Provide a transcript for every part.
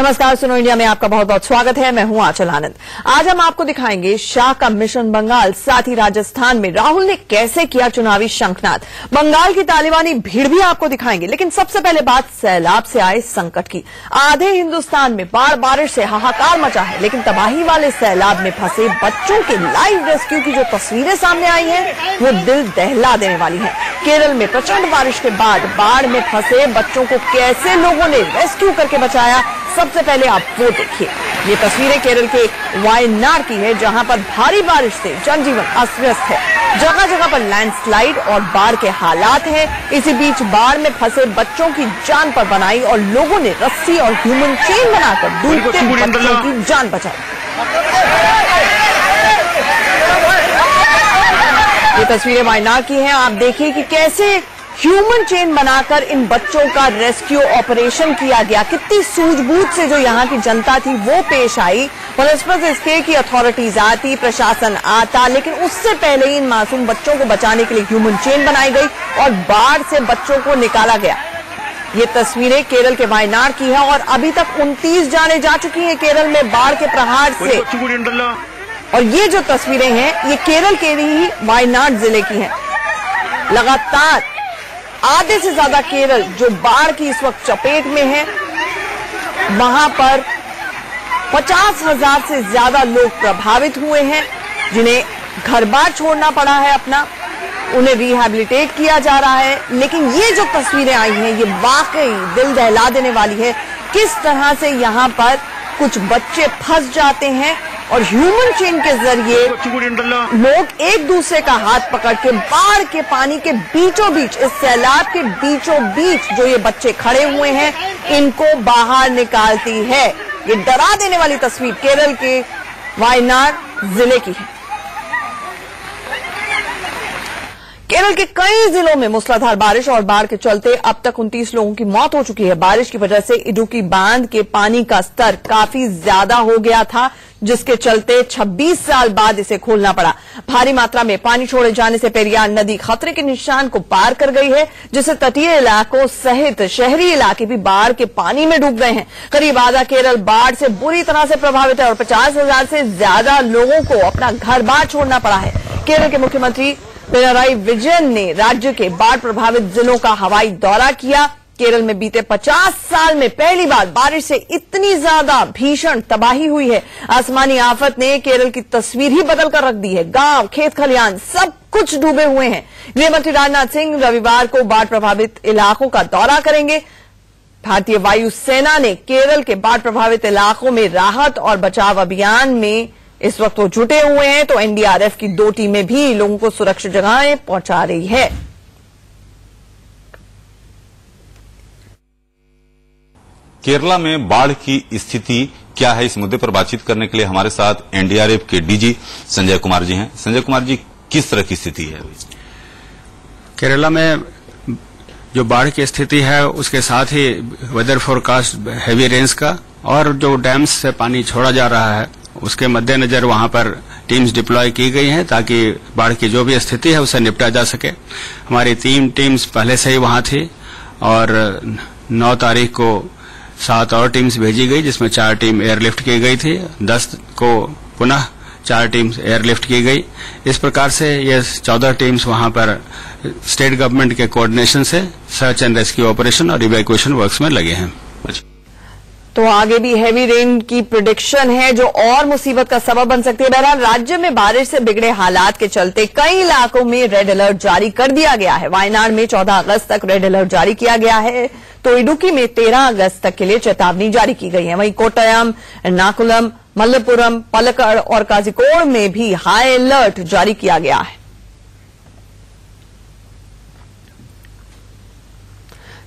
नमस्कार, सुनो इंडिया में आपका बहुत बहुत स्वागत है। मैं हूं आंचल आनंद। आज हम आपको दिखाएंगे शाह का मिशन बंगाल, साथ ही राजस्थान में राहुल ने कैसे किया चुनावी शंखनाद। बंगाल की तालिबानी भीड़ भी आपको दिखाएंगे, लेकिन सबसे पहले बात सैलाब से आए संकट की। आधे हिंदुस्तान में बाढ़ बारिश से हाहाकार मचा है, लेकिन तबाही वाले सैलाब में फंसे बच्चों के लाइव रेस्क्यू की जो तस्वीरें सामने आई हैं, वो दिल दहला देने वाली है। केरल में प्रचंड बारिश के बाद बाढ़ में फंसे बच्चों को कैसे लोगों ने रेस्क्यू करके बचाया, सबसे पहले आप वो देखिए। ये तस्वीरें केरल के वायनाड की है, जहां पर भारी बारिश से जनजीवन अस्त व्यस्त है। जगह जगह पर लैंडस्लाइड और बाढ़ के हालात हैं। इसी बीच बाढ़ में फंसे बच्चों की जान पर बनाई और लोगों ने रस्सी और ह्यूमन चेन बनाकर डूबते बच्चों की जान बचाई। ये तस्वीरें वायनाड की हैं। आप देखिए कि कैसे ह्यूमन चेन बनाकर इन बच्चों का रेस्क्यू ऑपरेशन किया गया। कितनी सूझबूझ से जो यहाँ की जनता थी वो पेश आई। बनिस्बत इसके की अथॉरिटीज आती, प्रशासन आता, लेकिन उससे पहले ही इन मासूम बच्चों को बचाने के लिए ह्यूमन चेन बनाई गई और बाढ़ से बच्चों को निकाला गया। ये तस्वीरें केरल के वायनाड की है और अभी तक 29 जाने जा चुकी हैं केरल में बाढ़ के प्रहार से। और ये जो तस्वीरें हैं ये केरल के ही वायनाड जिले की हैं। लगातार आधे से ज्यादा केरल जो बाढ़ की इस वक्त चपेट में है, वहां पर 50,000 से ज्यादा लोग प्रभावित हुए हैं, जिन्हें घर बार छोड़ना पड़ा है अपना, उन्हें रिहैबिलिटेट किया जा रहा है। लेकिन ये जो तस्वीरें आई हैं ये वाकई दिल दहला देने वाली है। किस तरह से यहाँ पर कुछ बच्चे फंस जाते हैं और ह्यूमन चेन के जरिए लोग एक दूसरे का हाथ पकड़ के बाढ़ के पानी के बीचों बीच, इस सैलाब के बीचों बीच जो ये बच्चे खड़े हुए हैं, इनको बाहर निकालती है। ये डरा देने वाली तस्वीर केरल के वायनाड जिले की है। केरल के कई जिलों में मूसलाधार बारिश और बाढ़ के चलते अब तक 29 लोगों की मौत हो चुकी है। बारिश की वजह से इडुक्की बांध के पानी का स्तर काफी ज्यादा हो गया था, जिसके चलते 26 साल बाद इसे खोलना पड़ा। भारी मात्रा में पानी छोड़े जाने से पेरियार नदी खतरे के निशान को पार कर गई है, जिससे तटीय इलाकों सहित शहरी इलाके भी बाढ़ के पानी में डूब गए हैं। करीब आधा केरल बाढ़ से बुरी तरह से प्रभावित है और 50,000 से ज्यादा लोगों को अपना घर बार छोड़ना पड़ा है। केरल के मुख्यमंत्री पिनराई विजयन ने राज्य के बाढ़ प्रभावित जिलों का हवाई दौरा किया। केरल में बीते 50 साल में पहली बार बारिश से इतनी ज्यादा भीषण तबाही हुई है। आसमानी आफत ने केरल की तस्वीर ही बदल कर रख दी है। गांव, खेत खलिहान सब कुछ डूबे हुए हैं। गृहमंत्री राजनाथ सिंह रविवार को बाढ़ प्रभावित इलाकों का दौरा करेंगे। भारतीय वायुसेना ने केरल के बाढ़ प्रभावित इलाकों में राहत और बचाव अभियान में इस वक्त वो जुटे हुए हैं, तो एनडीआरएफ की 2 टीमें भी लोगों को सुरक्षित जगहें पहुंचा रही है। केरला में बाढ़ की स्थिति क्या है, इस मुद्दे पर बातचीत करने के लिए हमारे साथ एनडीआरएफ के डीजी संजय कुमार जी हैं। संजय कुमार जी, किस तरह की स्थिति है केरला में? जो बाढ़ की स्थिति है उसके साथ ही वेदर फोरकास्ट हेवी रेन्स का और जो डैम्स से पानी छोड़ा जा रहा है उसके मद्देनजर वहां पर टीम्स डिप्लॉय की गई हैं ताकि बाढ़ की जो भी स्थिति है उसे निपटा जा सके। हमारी 3 टीम्स पहले से ही वहां थी और 9 तारीख को 7 और टीम्स भेजी गई, जिसमें 4 टीम एयरलिफ्ट की गई थी। 10 को पुनः 4 टीम्स एयरलिफ्ट की गई। इस प्रकार से ये 14 टीम्स वहां पर स्टेट गवर्नमेंट के कोऑर्डिनेशन से सर्च एंड रेस्क्यू ऑपरेशन और इवैक्यूएशन वर्क्स में लगे हैं। तो आगे भी हैवी रेन की प्रेडिक्शन है जो और मुसीबत का सबब बन सकती है। बहरहाल राज्य में बारिश से बिगड़े हालात के चलते कई इलाकों में रेड अलर्ट जारी कर दिया गया है। वायनाड में 14 अगस्त तक रेड अलर्ट जारी किया गया है, तो इडुक्की में 13 अगस्त तक के लिए चेतावनी जारी की गई है। वहीं कोट्टयम, एर्नाकुलम, मल्लपुरम, पलक्कड़ और काजिकोड में भी हाई अलर्ट जारी किया गया है।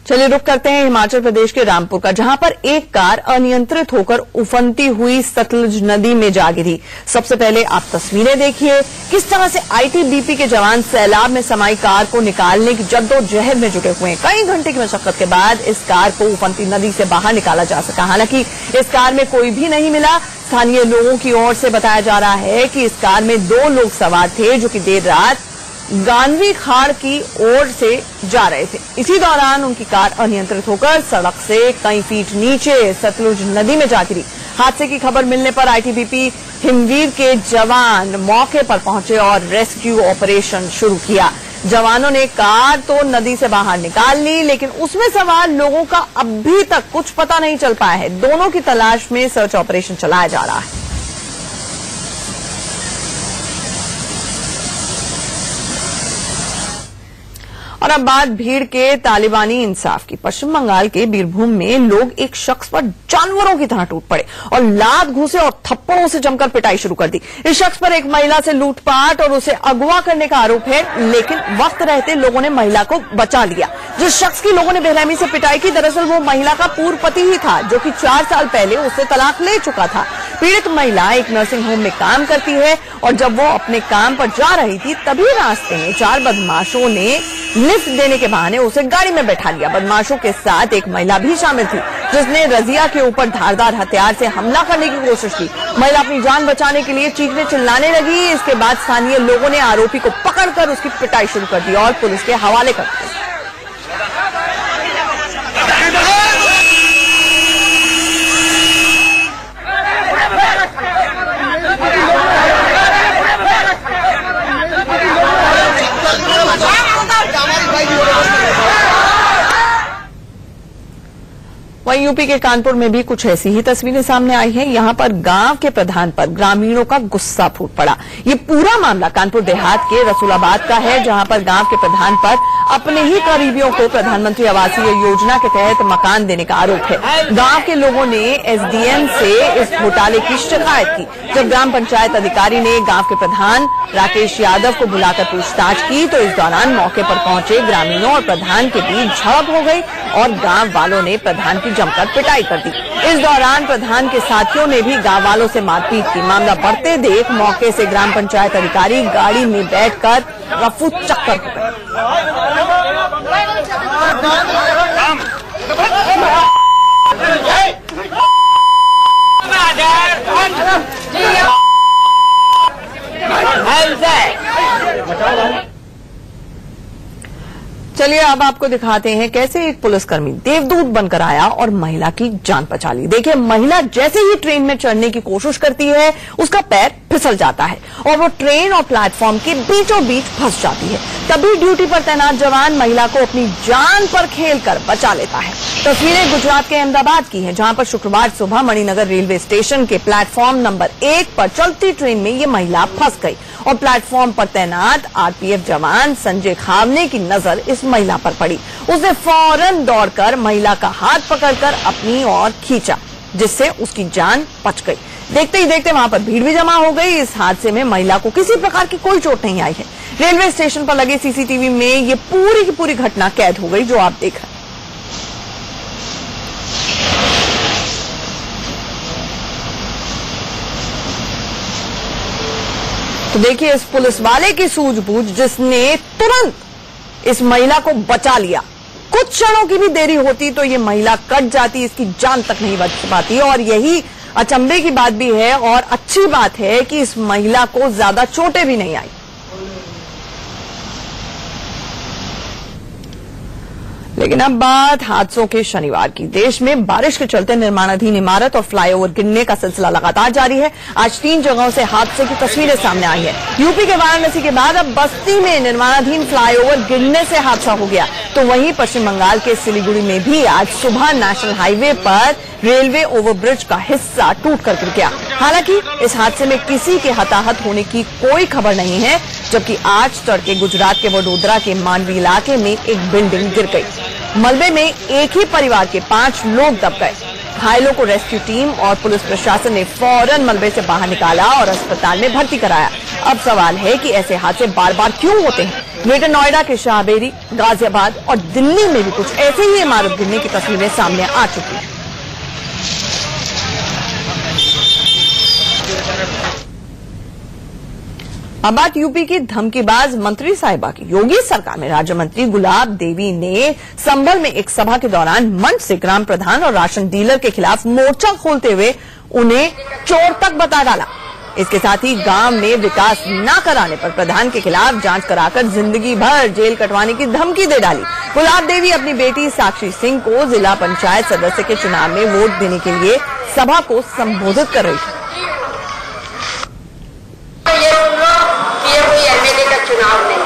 चलिए रुक करते हैं हिमाचल प्रदेश के रामपुर का, जहां पर एक कार अनियंत्रित होकर उफनती हुई सतलुज नदी में जा गिरी। सबसे पहले आप तस्वीरें देखिए किस तरह से आईटीबीपी के जवान सैलाब में समाई कार को निकालने की जद्दोजहद में जुटे हुए हैं। कई घंटे की मशक्कत के बाद इस कार को उफनती नदी से बाहर निकाला जा सका। हालांकि इस कार में कोई भी नहीं मिला। स्थानीय लोगों की ओर से बताया जा रहा है कि इस कार में 2 लोग सवार थे जो कि देर रात गांधी खाड़ की ओर से जा रहे थे। इसी दौरान उनकी कार अनियंत्रित होकर सड़क से कई फीट नीचे सतलुज नदी में जा गिरी। हादसे की खबर मिलने पर आईटीबीपी हिमवीर के जवान मौके पर पहुंचे और रेस्क्यू ऑपरेशन शुरू किया। जवानों ने कार तो नदी से बाहर निकाल ली, लेकिन उसमें सवार लोगों का अभी तक कुछ पता नहीं चल पाया है। दोनों की तलाश में सर्च ऑपरेशन चलाया जा रहा है। और अब बात भीड़ के तालिबानी इंसाफ की। पश्चिम बंगाल के बीरभूम में लोग एक शख्स पर जानवरों की तरह टूट पड़े और लात घूसे और थप्पड़ों से जमकर पिटाई शुरू कर दी। इस शख्स पर एक महिला से लूटपाट और उसे अगवा करने का आरोप है, लेकिन वक्त रहते लोगों ने महिला को बचा लिया। जिस शख्स की लोगों ने बेरहमी से पिटाई की, दरअसल वो महिला का पूर्व पति ही था, जो कि 4 साल पहले उससे तलाक ले चुका था। पीड़ित महिला एक नर्सिंग होम में काम करती है और जब वो अपने काम पर जा रही थी, तभी रास्ते में 4 बदमाशों ने लिफ्ट देने के बहाने उसे गाड़ी में बैठा लिया। बदमाशों के साथ एक महिला भी शामिल थी, जिसने रजिया के ऊपर धारदार हथियार से हमला करने की कोशिश की। महिला अपनी जान बचाने के लिए चीखने चिल्लाने लगी। इसके बाद स्थानीय लोगों ने आरोपी को पकड़कर उसकी पिटाई शुरू कर दी और पुलिस के हवाले कर दिया। वहीं यूपी के कानपुर में भी कुछ ऐसी ही तस्वीरें सामने आई हैं। यहां पर गांव के प्रधान पर ग्रामीणों का गुस्सा फूट पड़ा। ये पूरा मामला कानपुर देहात के रसूलाबाद का है, जहां पर गांव के प्रधान पर अपने ही करीबियों को प्रधानमंत्री आवासीय योजना के तहत मकान देने का आरोप है। गांव के लोगों ने एसडीएम से इस घोटाले की शिकायत की। जब ग्राम पंचायत अधिकारी ने गांव के प्रधान राकेश यादव को बुलाकर पूछताछ की, तो इस दौरान मौके पर पहुंचे ग्रामीणों और प्रधान के बीच झड़प हो गई और गांव वालों ने प्रधान की जमकर पिटाई कर दी। इस दौरान प्रधान के साथियों ने भी गांव वालों से मारपीट की। मामला बढ़ते देख मौके से ग्राम पंचायत अधिकारी गाड़ी में बैठकर रफू चक्कर हो गए। चलिए अब आपको दिखाते हैं कैसे एक पुलिसकर्मी देवदूत बनकर आया और महिला की जान बचा ली। देखिए, महिला जैसे ही ट्रेन में चढ़ने की कोशिश करती है, उसका पैर फिसल जाता है और वो ट्रेन और प्लेटफॉर्म के बीचों बीच फंस जाती है। तभी ड्यूटी पर तैनात जवान महिला को अपनी जान पर खेलकर बचा लेता है। तस्वीरें गुजरात के अहमदाबाद की हैं, जहां पर शुक्रवार सुबह मणिनगर रेलवे स्टेशन के प्लेटफॉर्म नंबर 1 पर चलती ट्रेन में ये महिला फंस गई और प्लेटफॉर्म पर तैनात आरपीएफ जवान संजय खावने की नजर इस महिला पर पड़ी। उसने फौरन दौड़कर महिला का हाथ पकड़कर अपनी ओर खींचा, जिससे उसकी जान बच गई। देखते ही देखते वहां पर भीड़ भी जमा हो गई। इस हादसे में महिला को किसी प्रकार की कोई चोट नहीं आई है। रेलवे स्टेशन पर लगे सीसीटीवी में ये पूरी की पूरी घटना कैद हो गई, जो आप देख रहे हैं। तो देखिए इस पुलिस वाले की सूझबूझ, जिसने तुरंत इस महिला को बचा लिया। कुछ क्षणों की भी देरी होती तो ये महिला कट जाती, इसकी जान तक नहीं बच पाती। और यही अचंभे की बात भी है और अच्छी बात है कि इस महिला को ज्यादा चोटें भी नहीं आई। लेकिन अब बात हादसों के शनिवार की। देश में बारिश के चलते निर्माणाधीन इमारत और फ्लाईओवर गिरने का सिलसिला लगातार जारी है। आज 3 जगहों से हादसे की तस्वीरें सामने आई है। यूपी के वाराणसी के बाद अब बस्ती में निर्माणाधीन फ्लाईओवर गिरने से हादसा हो गया। तो वहीं पश्चिम बंगाल के सिलीगुड़ी में भी आज सुबह नेशनल हाईवे पर रेलवे ओवरब्रिज का हिस्सा टूटकर गिर गया। हालांकि इस हादसे में किसी के हताहत होने की कोई खबर नहीं है, जबकि आज तड़के गुजरात के वडोदरा के मांडवी इलाके में एक बिल्डिंग गिर गई। मलबे में एक ही परिवार के 5 लोग दब गए। घायलों को रेस्क्यू टीम और पुलिस प्रशासन ने फौरन मलबे से बाहर निकाला और अस्पताल में भर्ती कराया। अब सवाल है कि ऐसे हादसे बार बार क्यों होते हैं। ग्रेटर नोएडा के शाहबेरी, गाजियाबाद और दिल्ली में भी कुछ ऐसे ही इमारत गिरने की तस्वीरें सामने आ चुकी हैं। अब बात यूपी की धमकीबाज मंत्री साहिबा की। योगी सरकार में राज्य मंत्री गुलाब देवी ने संभल में एक सभा के दौरान मंच से ग्राम प्रधान और राशन डीलर के खिलाफ मोर्चा खोलते हुए उन्हें चोर तक बता डाला। इसके साथ ही गांव में विकास न कराने पर प्रधान के खिलाफ जांच कराकर जिंदगी भर जेल कटवाने की धमकी दे डाली। गुलाब देवी अपनी बेटी साक्षी सिंह को जिला पंचायत सदस्य के चुनाव में वोट देने के लिए सभा को संबोधित कर रही थी। ये कोई एमएलए का चुनाव नहीं,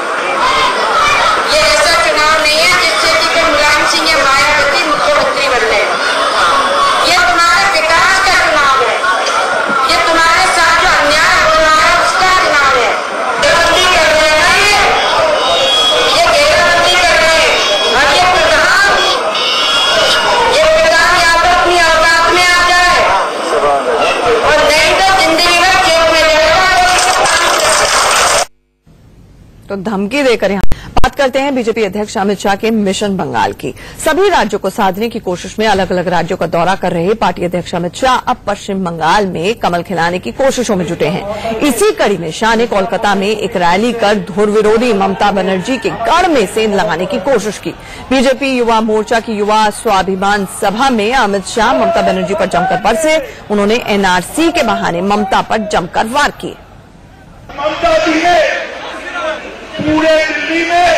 ये ऐसा चुनाव नहीं है जिससे कि कोई मुलायम सिंह या मायावती मुख्यमंत्री बन रहे। ये तुम्हारे विकास का चुनाव है, ये तुम्हारे साथ जो अन्याय हो रहा है उसका चुनाव है। घेराबंदी कर रहे हैं, ये घेराबंदी कर रहे हैं और ये प्रधान या तो अपनी औकात में आ जाए और नहीं तो जिंदगी में जेल में रहेगा। तो धमकी देकर यहां बात करते हैं बीजेपी अध्यक्ष अमित शाह के मिशन बंगाल की। सभी राज्यों को साधने की कोशिश में अलग अलग राज्यों का दौरा कर रहे पार्टी अध्यक्ष अमित शाह अब पश्चिम बंगाल में कमल खिलाने की कोशिशों में जुटे हैं। इसी कड़ी में शाह ने कोलकाता में एक रैली कर धुर विरोधी ममता बनर्जी के गढ़ में सेंध लगाने की कोशिश की। बीजेपी युवा मोर्चा की युवा स्वाभिमान सभा में अमित शाह ममता बनर्जी पर जमकर बरसे। उन्होंने एनआरसी के बहाने ममता पर जमकर वार किए। पूरे दिल्ली में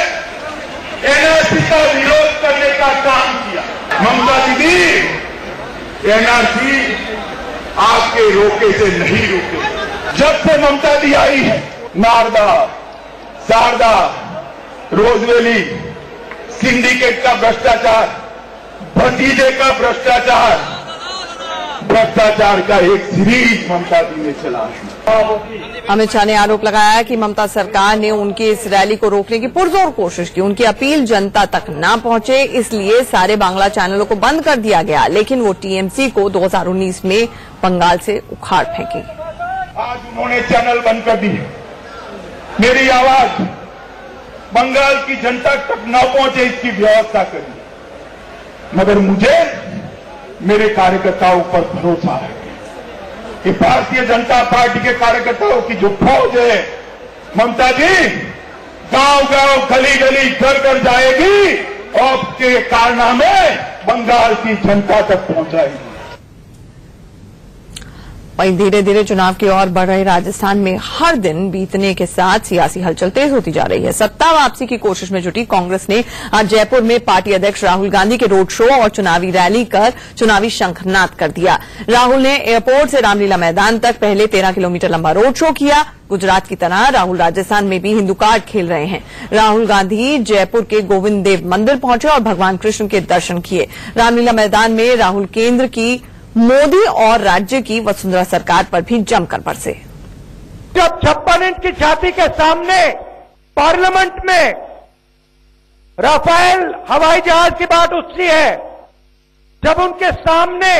एनआरसी का विरोध करने का काम किया। ममता दीदी, एनआरसी आपके रोके से नहीं रुके। जब से ममता दी आई है, नारदा, शारदा, रोजवेली, सिंडिकेट का भ्रष्टाचार, भतीजे का भ्रष्टाचार का एक सीरीज ममता दी ने चला। अमित शाह ने आरोप लगाया कि ममता सरकार ने उनकी इस रैली को रोकने की पुरजोर कोशिश की। उनकी अपील जनता तक न पहुंचे, इसलिए सारे बांग्ला चैनलों को बंद कर दिया गया, लेकिन वो टीएमसी को 2019 में बंगाल से उखाड़ फेंकी। आज उन्होंने चैनल बंद कर दिए। मेरी आवाज बंगाल की जनता तक न पहुंचे, इसकी व्यवस्था करी। मगर मुझे मेरे कार्यकर्ताओं पर भरोसा है कि भारतीय जनता पार्टी के कार्यकर्ताओं की जो फौज है, ममता जी गांव-गांव, गली-गली, घर-घर जाएगी और आपके कारनामे बंगाल की जनता तक पहुंचाएगी। वहीं धीरे धीरे चुनाव की ओर बढ़ रहे राजस्थान में हर दिन बीतने के साथ सियासी हलचल तेज होती जा रही है। सत्ता वापसी की कोशिश में जुटी कांग्रेस ने आज जयपुर में पार्टी अध्यक्ष राहुल गांधी के रोड शो और चुनावी रैली कर चुनावी शंखनाद कर दिया। राहुल ने एयरपोर्ट से रामलीला मैदान तक पहले 13 किलोमीटर लंबा रोड शो किया। गुजरात की तरह राहुल राजस्थान में भी हिंदू कार्ड खेल रहे हैं। राहुल गांधी जयपुर के गोविंद देव मंदिर पहुंचे और भगवान कृष्ण के दर्शन किए। रामलीला मैदान में राहुल केंद्र की मोदी और राज्य की वसुंधरा सरकार पर भी जमकर बरसे। जब 56 इंच की छाती के सामने पार्लियामेंट में राफेल हवाई जहाज की बात उठती है, जब उनके सामने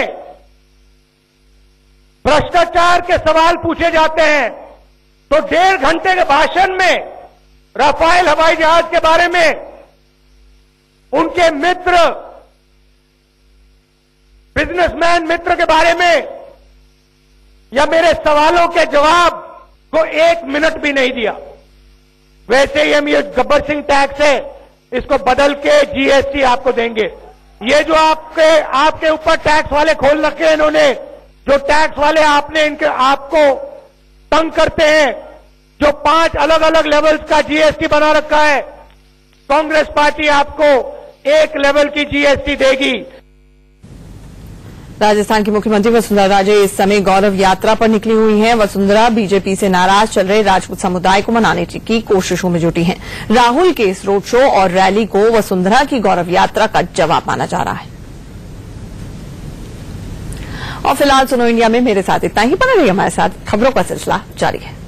भ्रष्टाचार के सवाल पूछे जाते हैं, तो 1.5 घंटे के भाषण में राफेल हवाई जहाज के बारे में उनके मित्र, बिजनेसमैन मित्र के बारे में या मेरे सवालों के जवाब को 1 मिनट भी नहीं दिया। वैसे ही हम ये गब्बर सिंह टैक्स है, इसको बदल के जीएसटी आपको देंगे। ये जो आपके ऊपर टैक्स वाले खोल रखे हैं इन्होंने, जो टैक्स वाले आपको तंग करते हैं, जो 5 अलग अलग लेवल्स का जीएसटी बना रखा है, कांग्रेस पार्टी आपको 1 लेवल की जीएसटी देगी। राजस्थान की मुख्यमंत्री वसुंधरा राजे इस समय गौरव यात्रा पर निकली हुई हैं। वसुंधरा बीजेपी से नाराज चल रहे राजपूत समुदाय को मनाने की कोशिशों में जुटी हैं। राहुल के इस रोड शो और रैली को वसुंधरा की गौरव यात्रा का जवाब माना जा रहा है। और फिलहाल सुनो इंडिया में मेरे साथ इतना ही। बने रहिए हमारे साथ, खबरों का सिलसिला जारी है।